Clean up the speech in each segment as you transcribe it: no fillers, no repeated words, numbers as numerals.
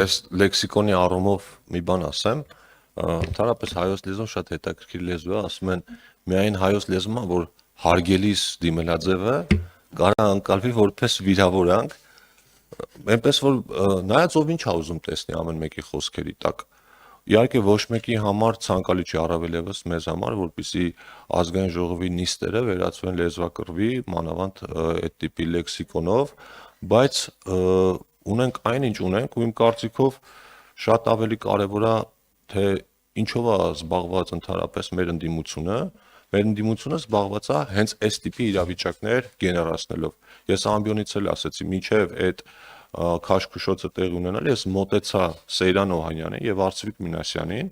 այս լեքսիկոնի առումով մի բան ասեմ, ընդհանրապես հայոց լեզուն շատ հետաքրքիր լեզու է, ասում են միայն հայոց լեզվում է, որ հարգելիս դիմելաձևը կարող է անցալվի որպես վիրավորանք, այնպես որ նայած ով ինչ է ուզում տեսնի ամեն մեկի խոսքերի տակ։ Իհարկե ոչ մեկի համար ցանկալի չի, առավել եւս մեզ համար, որպեսզի ազգային ժողովի նիստերը վերածվեն լեզվակռվի, մանավանդ այդ տիպի լեքսիկոնով, բայց ունենք այնինչ ունենք, ու իմ կարծիքով շատ ավելի կարևոր է, թե ինչով է զբաղված ընդհանրապես մեր ընդդիմությունը, մեր ընդդիմությունը զբաղված է հենց այս տիպի իրավիճակներ գեներացնելով։ Ես ամբիոնից էլ ասեցի, միջև այդ քաշքշոցը տեղի ունենալ, ես մոտեցա Սեյրան Օհանյանին եւ Արծվիկ Մինասյանին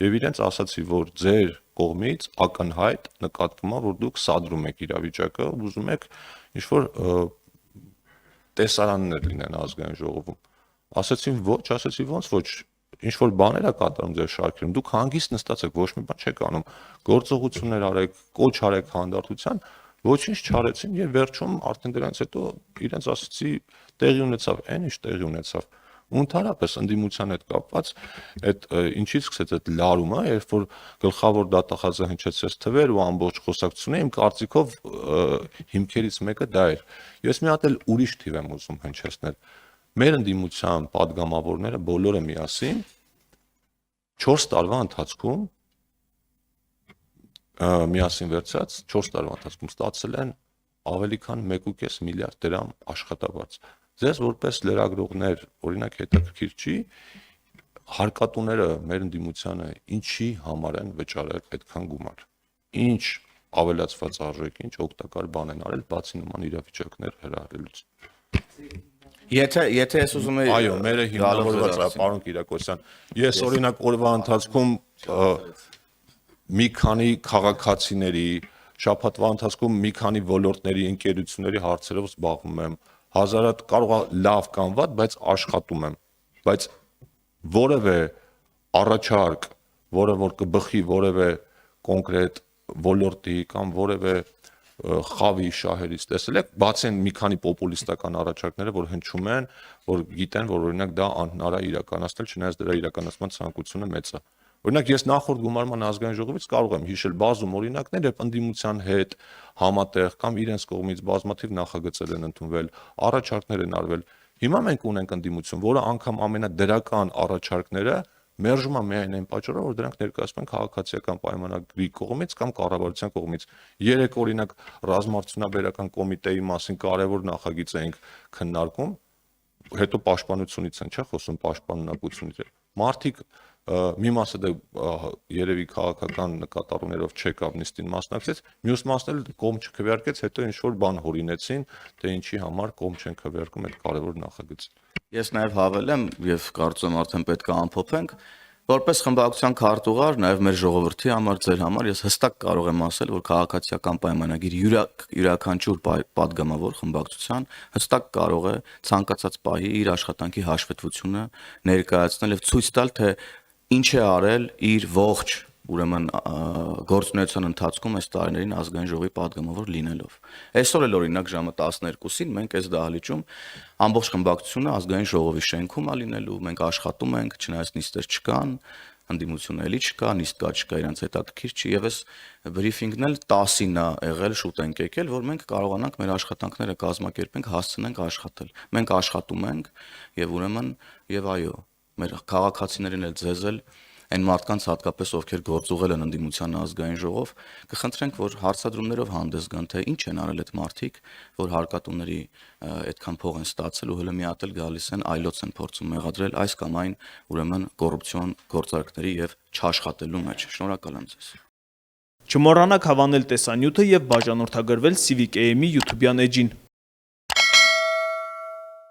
եւ իրենց ասացի, որ ձեր կողմից ակնհայտ նկատվում է, որ դուք սադրում եք իրավիճակը, ուզում եք ինչ որ տեսարաններ լինեն ազգային ժողովում։ Ասացին ոչ, ասացի ոնց ոչ, ինչ որ բաներ է կատարում ձեր շարքերում, դուք հանգիստ նստած եք, ոչ մի բան չեք անում, գործողություններ արեք, կոչ արեք հանդարտության, ոչինչ չարեցին եւ վերջում արդեն դրանից հետո իրենց ասացի տեղի ունեցավ, այն ինչ տեղի ունեցավ։ Ու ընդհանրապես ընդդիմության հետ կապված այդ ինչից սկսեց այդ լարումը, երբ որ գլխավոր դատախազը հնչեցրեց թվեր ու ամբողջ խոսակցությունը, իմ կարծիքով հիմքերից մեկը դա էր։ Ես մի հատ էլ ուրիշ թիվ եմ ուզում հնչեցնել։ Մեր ընդդիմության падգամավորները բոլորը միասին 4 տարվա ընթացքում միասին վերցած 4 տարվա ընթացքում ստացել են ավելի քան 1.5 միլիարդ դրամ աշխատավարձ։ Ձեզ որպես լրագրողներ, օրինակ հետաքրքիր չի, հարկատուները մեր ընդդիմությանը ինչի համար են վճարել այդքան գումար։ Ինչ ավելացված արժեք, ինչ օգտակար բան են արել, բացի նման իրավիճակներ հրահրելուց։ Եթե ես ուզում եմ Այո, մերը հիմնավորված է, պարոն Կիրակոսյան։ Ես օրինակ օրվա ընթացքում մի քանի քաղաքացիների, շաբաթվա ընթացքում մի քանի ոլորտների ընկերությունների հարցերով զբաղվում եմ։ Հազարատ կարող է լավ կամ վատ, բայց աշխատում եմ։ Բայց որևէ առաջարկ, որը որ կբխի որևէ կոնկրետ ոլորտի կամ որևէ խավի շահերից տեսել եք, բացի մի քանի պոպուլիստական առաջարկները, որ հնչում են, որ գիտեն, որ օրինակ դա անհնար է իրականացնել, չնայած դրա իրականացման ցանկությունը մեծ է։ Օրինակ ես նախորդ գումարման ազգային ժողովից կարող եմ հիշել բազում օրինակներ, երբ ընդդիմության հետ համատեղ կամ իրենց կողմից բազմաթիվ նախագծեր են ընդունվել, առաջարկներ են արվել։ Հիմա մենք ունենք ընդդիմություն, որը անգամ ամենադրական առաջարկները մերժում է միայն այն պատճառով, որ դրանք ներկայացվում են քաղաքացիական պայմանագրի կողմից կամ կառավարության կողմից։ Երեք օրինակ ռազմարտունաբերական կոմիտեի մասին կարևոր նախագիծ էինք քննարկում, հետո պաշտպանությունից են, չէ՞, խոսում պաշտպանունակությունից։ Մարդիկ մի մասը դե երևի քաղաքական նկատառումներով չեկավ նիստին մասնակցեց, մյուս մասն էլ կողմ չքվեարկեց, հետո ինչ որ բան հորինեցին, թե ինչի համար կողմ չեն քվեարկում այդ կարևոր նախագծին։ Ես նաև հավելեմ եւ կարծում եմ արդեն պետք է ամփոփենք, որպես խմբակցության քարտուղար, նաև մեր ժողովրդի համար, ձեր համար ես հստակ կարող եմ ասել, որ քաղաքացիական պայմանագիր յուրաքանչյուր падգամավոր խմբակցության հստակ կարող է ցանկացած պահի իր աշխատանքի հաշվետվությունը ներկայացնել եւ ցույց տալ, թե ինչ է արել իր ողջ ուրեմն գործունեության ընթացքում այս տարիներին ազգային ժողովի падգամավոր լինելով։ Այսօր էլ օրինակ ժամը 12-ին մենք այս դահլիճում ամբողջ խմբակցությունը ազգային ժողովի շենքում է լինելու, մենք աշխատում ենք, չնայած նիստեր չկան, ընդդիմությունը էլի չկա, նիստ կա չկա, իրանց հետաքրքիր չի, եւ այս բրիֆինգն էլ 10-ին է եղել, շուտ ենք եկել, որ մենք կարողանանք մեր աշխատանքները կազմակերպենք, հասցնենք աշխատել։ Մենք աշխատում ենք եւ ուրեմն եւ այո, մեր քաղաքացիներին էլ ձեզ էլ այն մարդկանց հատկապես ովքեր գործուղել են ընդդիմության ազգային ժողով, կխնդրենք, որ հարցադրումներով հանդես գան, թե ինչ են արել այդ մարդիկ, որ հարկատուների այդքան փող են ստացել ու հələ մի հատ էլ գալիս են այլոց են փորձում մեղադրել այս կամ այն ուրեմն կոռուպցիոն գործարքների եւ չաշխատելու մեջ։ Շնորհակալ եմ ձեզ։ Չմոռանաք հավանել տեսանյութը եւ բաժանորդագրվել Civic AM-ի YouTube-յան էջին։